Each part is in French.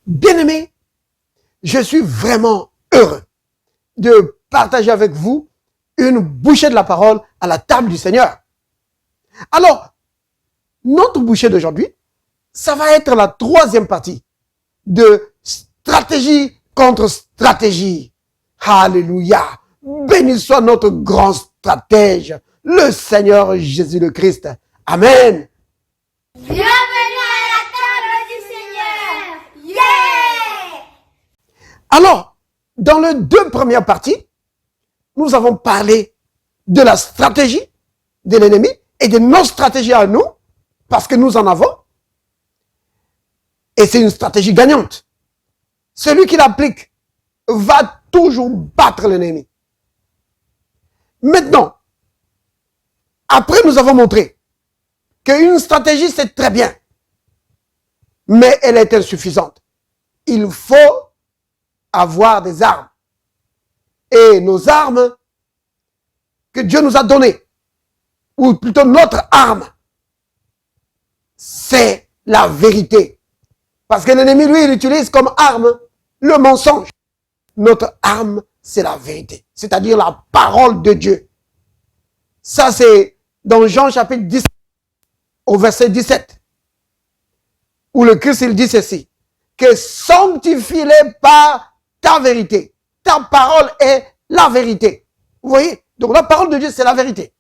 Bien-aimés, je suis vraiment heureux de partager avec vous une bouchée de la parole à la table du Seigneur. Alors, notre bouchée d'aujourd'hui, ça va être la troisième partie de stratégie contre stratégie. Alléluia. Béni soit notre grand stratège, le Seigneur Jésus le Christ. Amen. Bienvenue à la table du Seigneur. Yeah! Alors, dans les deux premières parties, nous avons parlé de la stratégie de l'ennemi et de nos stratégies à nous, parce que nous en avons. Et c'est une stratégie gagnante. Celui qui l'applique va toujours battre l'ennemi. Maintenant, après nous avons montré qu'une stratégie c'est très bien, mais elle est insuffisante. Il faut avoir des armes. Et nos armes que Dieu nous a données, ou plutôt notre arme, c'est la vérité. Parce que l'ennemi, lui, il utilise comme arme le mensonge. Notre arme, c'est la vérité, c'est-à-dire la parole de Dieu. Ça, c'est dans Jean chapitre 10, au verset 17, où le Christ, il dit ceci, que sanctifie-les par ta vérité. Ta parole est la vérité. Vous voyez? Donc la parole de Dieu, c'est la vérité.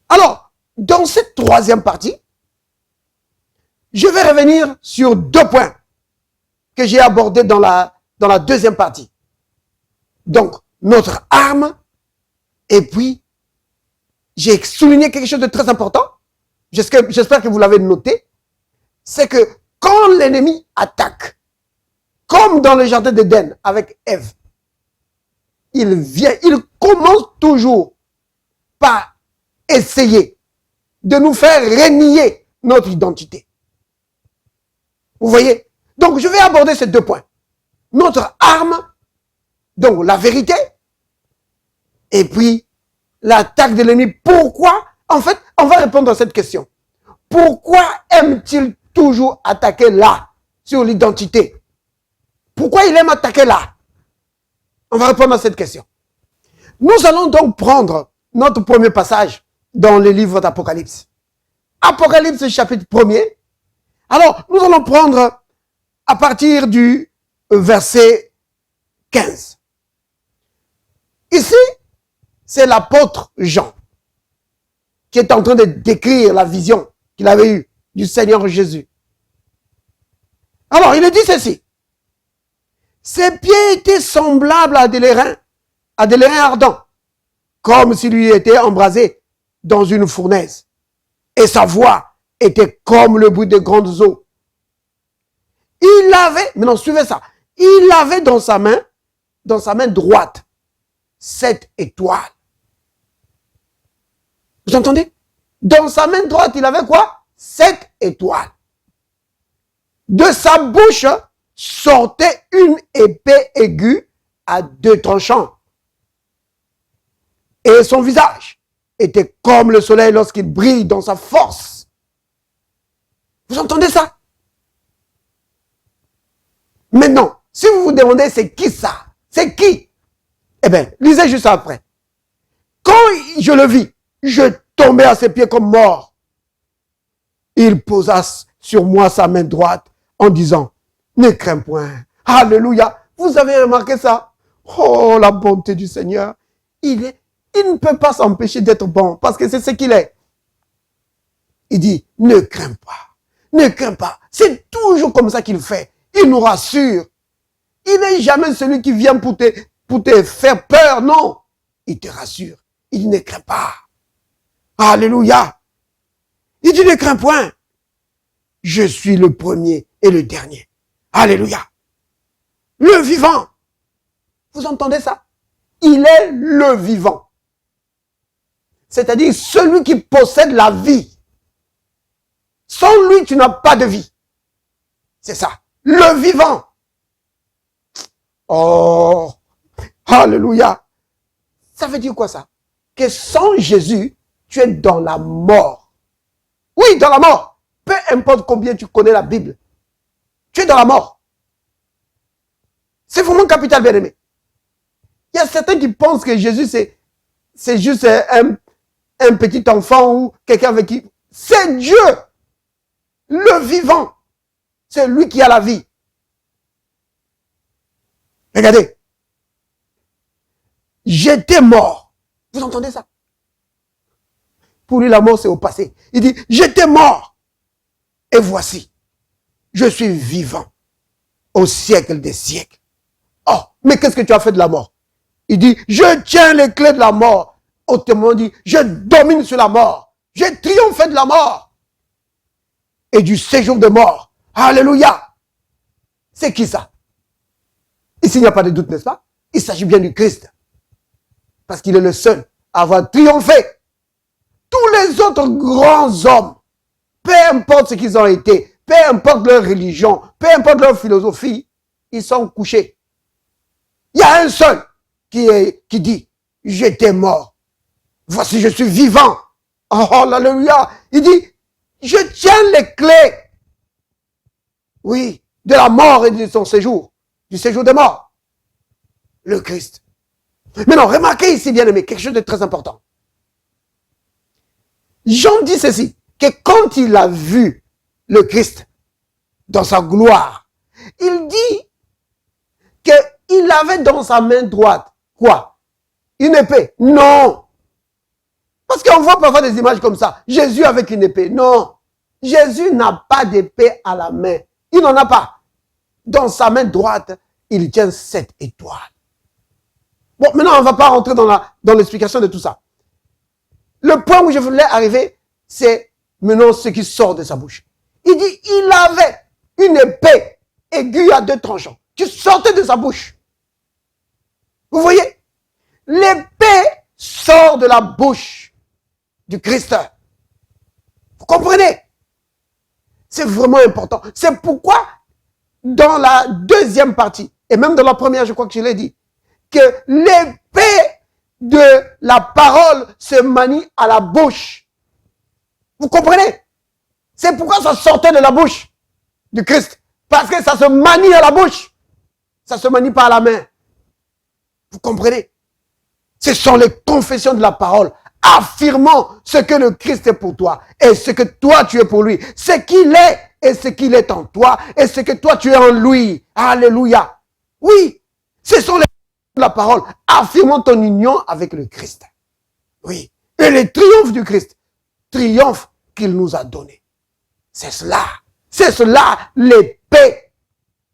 Alors, dans cette troisième partie, je vais revenir sur deux points que j'ai abordés dans la deuxième partie. Donc, notre arme, et puis, j'ai souligné quelque chose de très important, j'espère que vous l'avez noté, c'est que quand l'ennemi attaque, comme dans le jardin d'Éden avec Ève, il commence toujours par essayer de nous faire renier notre identité. Vous voyez? Donc, je vais aborder ces deux points. Notre arme, donc la vérité, et puis l'attaque de l'ennemi. Pourquoi? En fait, on va répondre à cette question. Pourquoi aime-t-il toujours attaquer là, sur l'identité? Pourquoi il aime attaquer là? On va répondre à cette question. Nous allons donc prendre notre premier passage dans le livre d'Apocalypse. Apocalypse chapitre 1er. Alors, nous allons prendre à partir du verset 15. Ici, c'est l'apôtre Jean qui est en train de décrire la vision qu'il avait eue du Seigneur Jésus. Alors, il dit ceci. Ses pieds étaient semblables à des lérins ardents, comme s'il lui était embrasé dans une fournaise. Et sa voix était comme le bruit de grandes eaux. Il avait, maintenant suivez ça, il avait dans sa main droite, 7 étoiles. Vous entendez? Dans sa main droite, il avait quoi? 7 étoiles. De sa bouche sortait une épée aiguë à 2 tranchants. Et son visage était comme le soleil lorsqu'il brille dans sa force. Vous entendez ça? Maintenant, si vous vous demandez c'est qui ça? C'est qui? Eh bien, lisez juste après. Quand je le vis, je tombais à ses pieds comme mort. Il posa sur moi sa main droite en disant, ne crains point. Alléluia. Vous avez remarqué ça? Oh, la bonté du Seigneur. Il ne peut pas s'empêcher d'être bon parce que c'est ce qu'il est. Il dit, ne crains pas. Ne crains pas. C'est toujours comme ça qu'il fait. Il nous rassure. Il n'est jamais celui qui vient pour te faire peur, non. Il te rassure. Il dit, ne crains pas. Alléluia. Il dit, ne crains point. Je suis le premier et le dernier. Alléluia. Le vivant. Vous entendez ça? Il est le vivant. C'est-à-dire celui qui possède la vie. Sans lui, tu n'as pas de vie. C'est ça. Le vivant. Oh, alléluia. Ça veut dire quoi ça? Que sans Jésus, tu es dans la mort. Oui, dans la mort. Peu importe combien tu connais la Bible. tu es dans la mort. C'est vraiment capital, bien-aimé. Il y a certains qui pensent que Jésus, c'est juste un petit enfant ou quelqu'un avec qui... C'est Dieu, le vivant. C'est lui qui a la vie. Regardez. J'étais mort. Vous entendez ça? Pour lui, la mort, c'est au passé. Il dit, j'étais mort. Et voici, je suis vivant au siècle des siècles. Oh, mais qu'est-ce que tu as fait de la mort? Il dit, je tiens les clés de la mort. Autrement dit, je domine sur la mort. J'ai triomphé de la mort. Et du séjour de mort. Alléluia. C'est qui ça? Ici, il n'y a pas de doute, n'est-ce pas? Il s'agit bien du Christ. Parce qu'il est le seul à avoir triomphé. Tous les autres grands hommes, peu importe ce qu'ils ont été, peu importe leur religion, peu importe leur philosophie, ils sont couchés. Il y a un seul qui dit, j'étais mort. Voici, je suis vivant. Oh, alléluia. Il dit, je tiens les clés. Oui, de la mort et de son séjour. Du séjour des morts. Le Christ. Maintenant, remarquez ici, bien aimé, quelque chose de très important. Jean dit ceci, que quand il a vu le Christ dans sa gloire, il dit qu'il avait dans sa main droite, quoi? Une épée? Non. Parce qu'on voit parfois des images comme ça. Jésus avec une épée. Non. Jésus n'a pas d'épée à la main. Il n'en a pas. Dans sa main droite, il tient 7 étoiles. Bon, maintenant, on ne va pas rentrer dans l'explication de tout ça. Le point où je voulais arriver, c'est maintenant ce qui sort de sa bouche. Il dit, il avait une épée aiguë à 2 tranchants qui sortait de sa bouche. Vous voyez? L'épée sort de la bouche du Christ. Vous comprenez? C'est vraiment important. C'est pourquoi, dans la deuxième partie, et même dans la première, je crois que je l'ai dit, que l'épée de la parole se manie à la bouche. Vous comprenez? C'est pourquoi ça sortait de la bouche du Christ. Parce que ça se manie à la bouche. Ça se manie pas à la main. Vous comprenez? Ce sont les confessions de la parole, affirmant ce que le Christ est pour toi et ce que toi tu es pour lui. Ce qu'il est et ce qu'il est en toi et ce que toi tu es en lui. Alléluia. Oui, ce sont les de la parole, affirmant ton union avec le Christ. Oui. Et le triomphe du Christ, triomphe qu'il nous a donné. C'est cela. C'est cela l'épée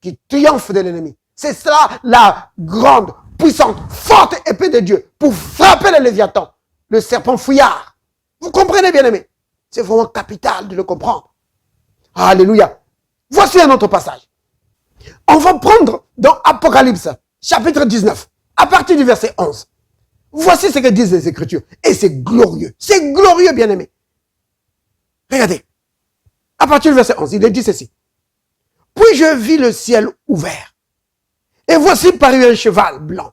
qui triomphe de l'ennemi. C'est cela la grande, puissante, forte épée de Dieu pour frapper le Léviathan, le serpent fouillard. Vous comprenez, bien-aimés? C'est vraiment capital de le comprendre. Alléluia. Voici un autre passage. On va prendre dans Apocalypse, chapitre 19, à partir du verset 11. Voici ce que disent les Écritures. Et c'est glorieux. C'est glorieux, bien-aimés. Regardez. À partir du verset 11, il est dit ceci. Puis je vis le ciel ouvert. Et voici parut un cheval blanc.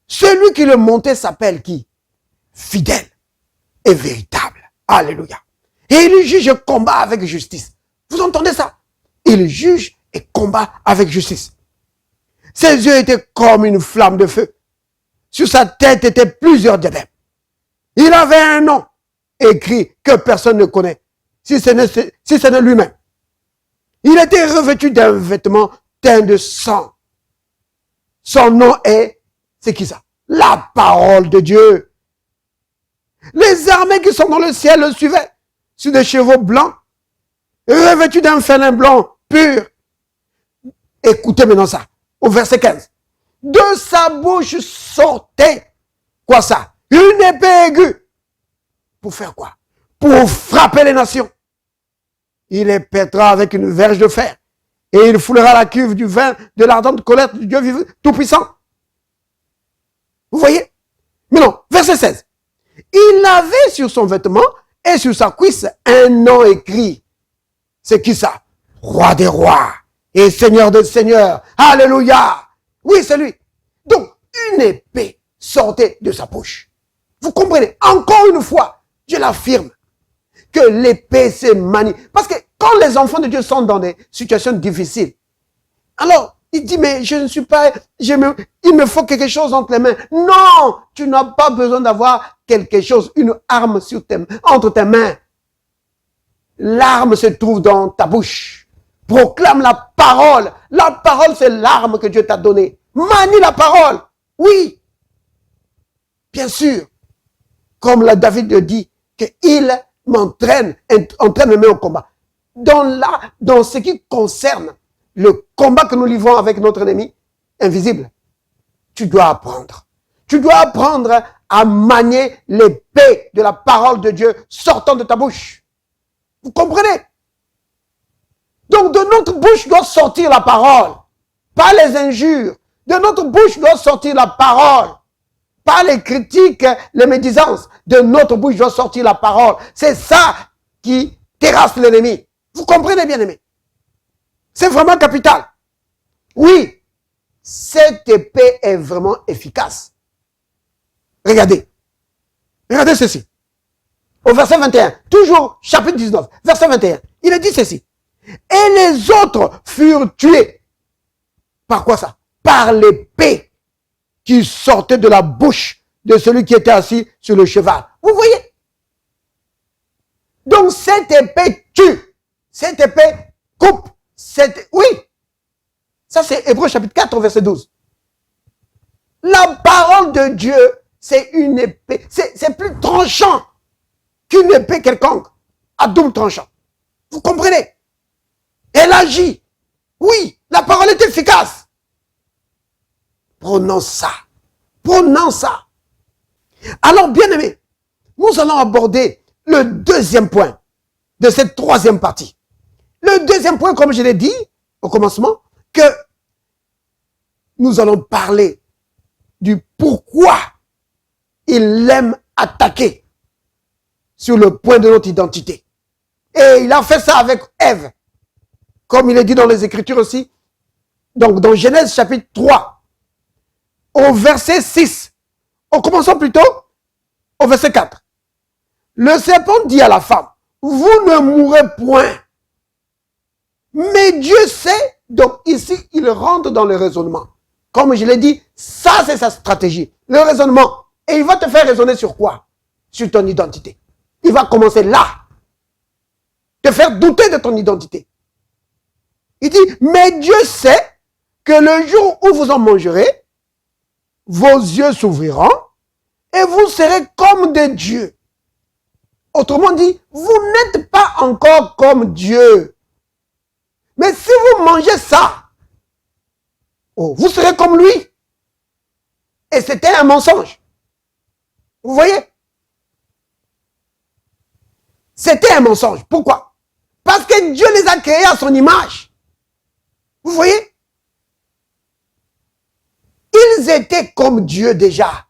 Celui qui le montait s'appelle qui? Fidèle et véritable. Alléluia. Et il juge et combat avec justice. Vous entendez ça? Il juge et combat avec justice. Ses yeux étaient comme une flamme de feu. Sur sa tête étaient plusieurs diadèmes. Il avait un nom écrit que personne ne connaît, si ce n'est lui-même. Il était revêtu d'un vêtement teint de sang. Son nom est, c'est qui ça? La parole de Dieu. Les armées qui sont dans le ciel le suivaient, sur des chevaux blancs, revêtus d'un félin blanc pur. Écoutez maintenant ça, au verset 15. De sa bouche sortait, quoi ça? Une épée aiguë. Pour faire quoi? Pour frapper les nations. Il les pètera avec une verge de fer. Et il foulera la cuve du vin de l'ardente colère du Dieu vivant, tout-puissant. Vous voyez? Mais non, verset 16. Il avait sur son vêtement et sur sa cuisse un nom écrit. C'est qui ça? Roi des rois et Seigneur des seigneurs. Alléluia! Oui, c'est lui. Donc, une épée sortait de sa bouche. Vous comprenez? Encore une fois, je l'affirme, que l'épée se manie. Parce que quand les enfants de Dieu sont dans des situations difficiles, Alors, il dit, mais je ne suis pas, il me faut quelque chose entre les mains. Non, tu n'as pas besoin d'avoir quelque chose, une arme entre tes mains. L'arme se trouve dans ta bouche. Proclame la parole. La parole, c'est l'arme que Dieu t'a donnée. Manie la parole. Oui. Bien sûr. Comme la David le dit, qu'il entraîne mes mains au combat. Dans ce qui concerne le combat que nous livrons avec notre ennemi invisible, tu dois apprendre. Tu dois apprendre à manier l'épée de la parole de Dieu sortant de ta bouche. Vous comprenez? Donc de notre bouche doit sortir la parole, pas les injures. De notre bouche doit sortir la parole, pas les critiques, les médisances. De notre bouche doit sortir la parole. C'est ça qui terrasse l'ennemi. Vous comprenez, bien aimé? C'est vraiment capital. Oui, cette épée est vraiment efficace. Regardez. Regardez ceci. Au verset 21, toujours chapitre 19, verset 21, il a dit ceci. Et les autres furent tués. Par quoi ça? Par l'épée qui sortait de la bouche de celui qui était assis sur le cheval. Vous voyez? Donc cette épée tue. Cette épée coupe. Oui. Ça c'est Hébreux chapitre 4, verset 12. La parole de Dieu, c'est une épée. C'est plus tranchant qu'une épée quelconque à double tranchant. Vous comprenez? Elle agit. Oui, la parole est efficace. Prenons ça. Prenons ça. Alors, bien aimé, nous allons aborder le deuxième point de cette troisième partie. Le deuxième point, comme je l'ai dit au commencement, que nous allons parler du pourquoi il aime attaquer sur le point de notre identité. Et il a fait ça avec Ève. Comme il est dit dans les Écritures aussi. Donc, dans Genèse chapitre 3, au verset 6. En commençant plutôt au verset 4. Le serpent dit à la femme, vous ne mourrez point. Mais Dieu sait, donc ici, il rentre dans le raisonnement. Comme je l'ai dit, ça c'est sa stratégie. Le raisonnement. Et il va te faire raisonner sur quoi? Sur ton identité. Il va commencer là. Te faire douter de ton identité. Il dit, mais Dieu sait que le jour où vous en mangerez, vos yeux s'ouvriront et vous serez comme des dieux. Autrement dit, vous n'êtes pas encore comme Dieu. Mais si vous mangez ça, oh, vous serez comme lui. Et c'était un mensonge. Vous voyez? C'était un mensonge. Pourquoi? Parce que Dieu les a créés à son image. Vous voyez? Ils étaient comme Dieu déjà.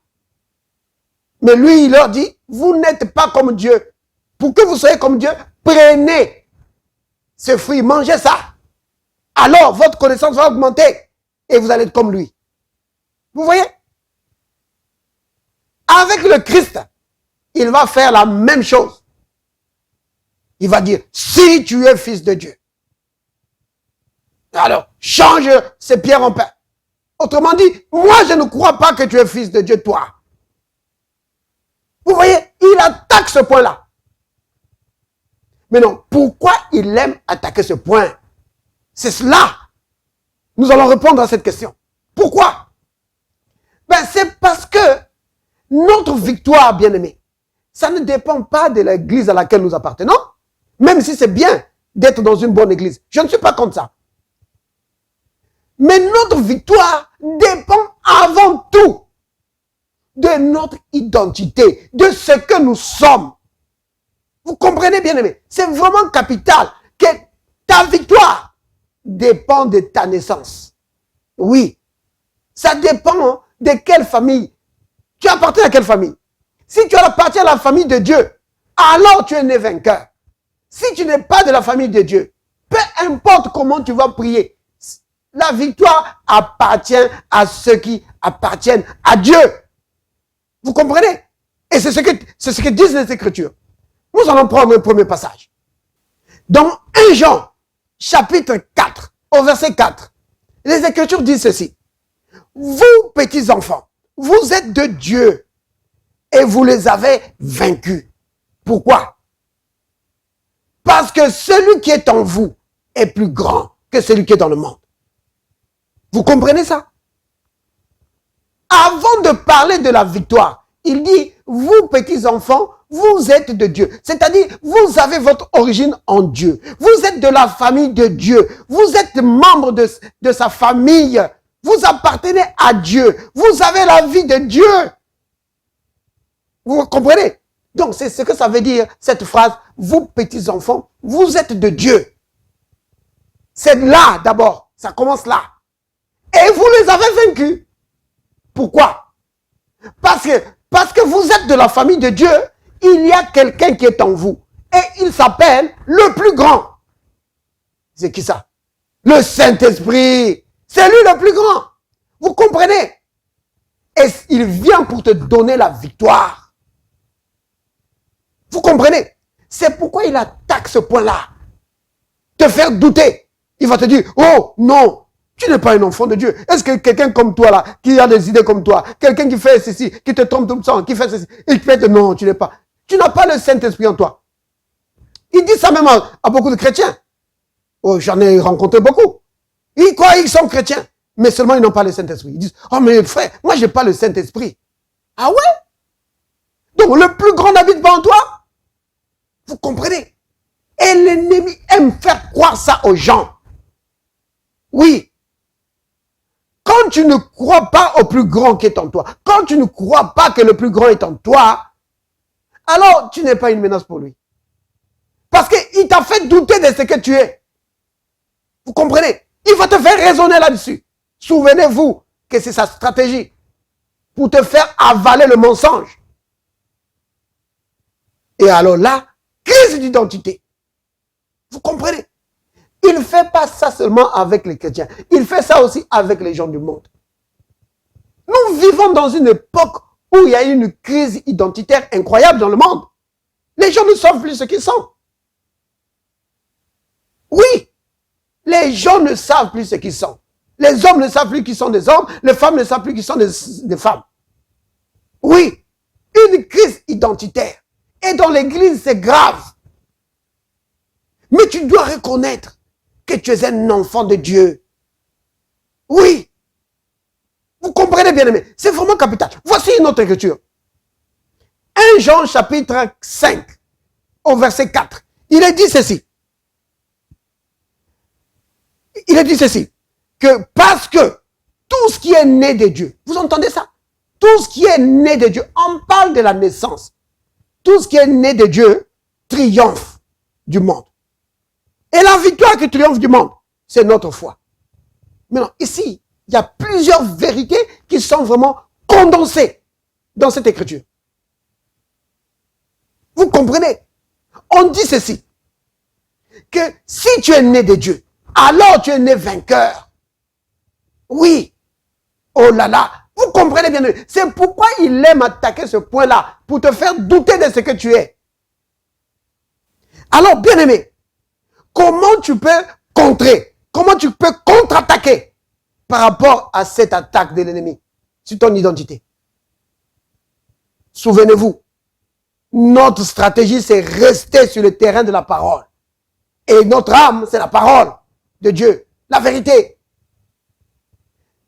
Mais lui, il leur dit, vous n'êtes pas comme Dieu. Pour que vous soyez comme Dieu, prenez ce fruit, mangez ça. Alors, votre connaissance va augmenter et vous allez être comme lui. Vous voyez? Avec le Christ, il va faire la même chose. Il va dire, si tu es fils de Dieu, alors change ces pierres en pain. Autrement dit, moi je ne crois pas que tu es fils de Dieu, toi. Vous voyez, il attaque ce point-là. Mais non, pourquoi il aime attaquer ce point? C'est cela. Nous allons répondre à cette question. Pourquoi? Ben, c'est parce que notre victoire, bien-aimé, ça ne dépend pas de l'église à laquelle nous appartenons, même si c'est bien d'être dans une bonne église. Je ne suis pas contre ça. Mais notre victoire dépend avant tout de notre identité, de ce que nous sommes. Vous comprenez, bien-aimé? C'est vraiment capital que ta victoire dépend de ta naissance. Oui, ça dépend de quelle famille. Tu appartiens à quelle famille? Si tu appartiens à la famille de Dieu, alors tu es né vainqueur. Si tu n'es pas de la famille de Dieu, peu importe comment tu vas prier, la victoire appartient à ceux qui appartiennent à Dieu. Vous comprenez? Et c'est ce que disent les Écritures. Nous allons prendre un premier passage. Dans 1 Jean, chapitre 4, au verset 4, Les Écritures disent ceci. Vous, petits enfants, vous êtes de Dieu et vous les avez vaincus. Pourquoi? Parce que celui qui est en vous est plus grand que celui qui est dans le monde. Vous comprenez ça? Avant de parler de la victoire, il dit, vous petits enfants, vous êtes de Dieu. C'est-à-dire, vous avez votre origine en Dieu. Vous êtes de la famille de Dieu. Vous êtes membre de sa famille. Vous appartenez à Dieu. Vous avez la vie de Dieu. Vous comprenez? Donc, c'est ce que ça veut dire, cette phrase, vous petits enfants, vous êtes de Dieu. C'est là, d'abord. Ça commence là. Et vous les avez vaincus. Pourquoi? Parce que vous êtes de la famille de Dieu, il y a quelqu'un qui est en vous. Et il s'appelle le plus grand. C'est qui ça? Le Saint-Esprit. C'est lui le plus grand. Vous comprenez? Et il vient pour te donner la victoire. Vous comprenez? C'est pourquoi il attaque ce point-là. Te faire douter. Il va te dire, oh non, tu n'es pas un enfant de Dieu. Est-ce que quelqu'un comme toi là, qui a des idées comme toi, quelqu'un qui fait ceci, qui te trompe tout le temps, qui fait ceci, il te dit non, tu n'es pas. Tu n'as pas le Saint-Esprit en toi. Il dit ça même à beaucoup de chrétiens. Oh, j'en ai rencontré beaucoup. Ils croient qu'ils sont chrétiens, mais seulement ils n'ont pas le Saint-Esprit. Ils disent, oh mais frère, moi j'ai pas le Saint-Esprit. Ah ouais? Donc le plus grand n'habite pas en toi? Vous comprenez? Et l'ennemi aime faire croire ça aux gens. Oui. Quand tu ne crois pas au plus grand qui est en toi, quand tu ne crois pas que le plus grand est en toi, alors tu n'es pas une menace pour lui. Parce qu'il t'a fait douter de ce que tu es. Vous comprenez? Il va te faire raisonner là-dessus. Souvenez-vous que c'est sa stratégie pour te faire avaler le mensonge. Et alors là, crise d'identité. Vous comprenez? Il ne fait pas ça seulement avec les chrétiens. Il fait ça aussi avec les gens du monde. Nous vivons dans une époque où il y a une crise identitaire incroyable dans le monde. Les gens ne savent plus ce qu'ils sont. Oui, les gens ne savent plus ce qu'ils sont. Les hommes ne savent plus qui sont des hommes. Les femmes ne savent plus qui sont des femmes. Oui, une crise identitaire. Et dans l'église, c'est grave. Mais tu dois reconnaître que tu es un enfant de Dieu. Oui. Vous comprenez bien aimé. C'est vraiment capital. Voici une autre écriture. 1 Jean chapitre 5, au verset 4. Il est dit ceci. Il est dit ceci. Que parce que tout ce qui est né de Dieu, vous entendez ça? Tout ce qui est né de Dieu, on parle de la naissance. Tout ce qui est né de Dieu triomphe du monde. Et la victoire qui triomphe du monde, c'est notre foi. Maintenant, ici, il y a plusieurs vérités qui sont vraiment condensées dans cette écriture. Vous comprenez? On dit ceci, que si tu es né de Dieu, alors tu es né vainqueur. Oui. Oh là là. Vous comprenez bien. C'est pourquoi il aime attaquer ce point-là, pour te faire douter de ce que tu es. Alors, bien aimé, comment tu peux contrer? Comment tu peux contre-attaquer par rapport à cette attaque de l'ennemi sur ton identité? Souvenez-vous, notre stratégie, c'est rester sur le terrain de la parole. Et notre âme, c'est la parole de Dieu, la vérité.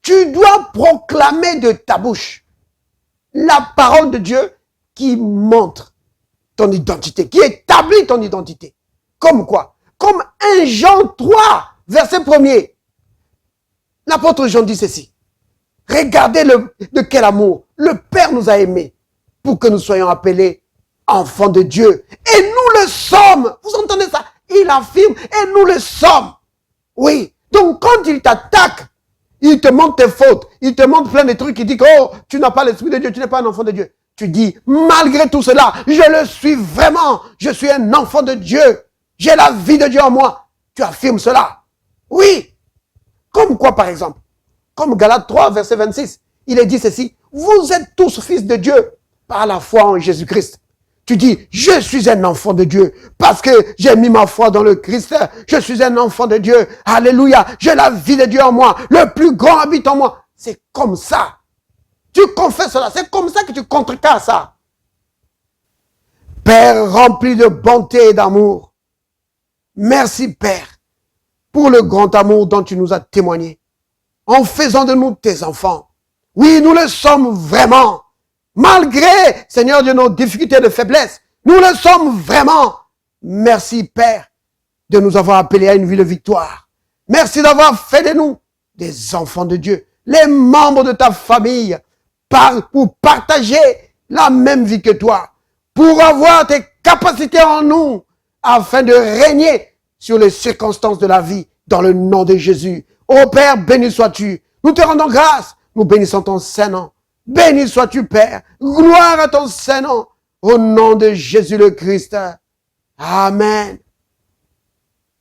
Tu dois proclamer de ta bouche la parole de Dieu qui montre ton identité, qui établit ton identité. Comme quoi? Comme 1 Jean 3, verset 1er. L'apôtre Jean dit ceci. Regardez de quel amour le Père nous a aimés pour que nous soyons appelés enfants de Dieu. Et nous le sommes. Vous entendez ça? Il affirme, et nous le sommes. Oui. Donc quand il t'attaque, il te montre tes fautes, il te montre plein de trucs, il dit que oh, tu n'as pas l'esprit de Dieu, tu n'es pas un enfant de Dieu. Tu dis, malgré tout cela, je le suis vraiment, je suis un enfant de Dieu, j'ai la vie de Dieu en moi. Tu affirmes cela. Oui. Comme quoi par exemple? Comme Galates 3, verset 26, il est dit ceci, vous êtes tous fils de Dieu par la foi en Jésus-Christ. Tu dis, je suis un enfant de Dieu parce que j'ai mis ma foi dans le Christ. Je suis un enfant de Dieu. Alléluia. J'ai la vie de Dieu en moi. Le plus grand habite en moi. C'est comme ça. Tu confesses cela. C'est comme ça que tu contrecarres ça. Père rempli de bonté et d'amour. Merci Père pour le grand amour dont tu nous as témoigné. En faisant de nous tes enfants. Oui, nous le sommes vraiment. Malgré, Seigneur, de nos difficultés de faiblesse, nous le sommes vraiment. Merci, Père, de nous avoir appelés à une vie de victoire. Merci d'avoir fait de nous des enfants de Dieu, les membres de ta famille, pour partager la même vie que toi, pour avoir tes capacités en nous, afin de régner sur les circonstances de la vie, dans le nom de Jésus. Ô Père, béni sois-tu. Nous te rendons grâce. Nous bénissons ton Saint-Nom. Béni sois-tu, Père. Gloire à ton Saint-Nom. Au nom de Jésus le Christ. Amen.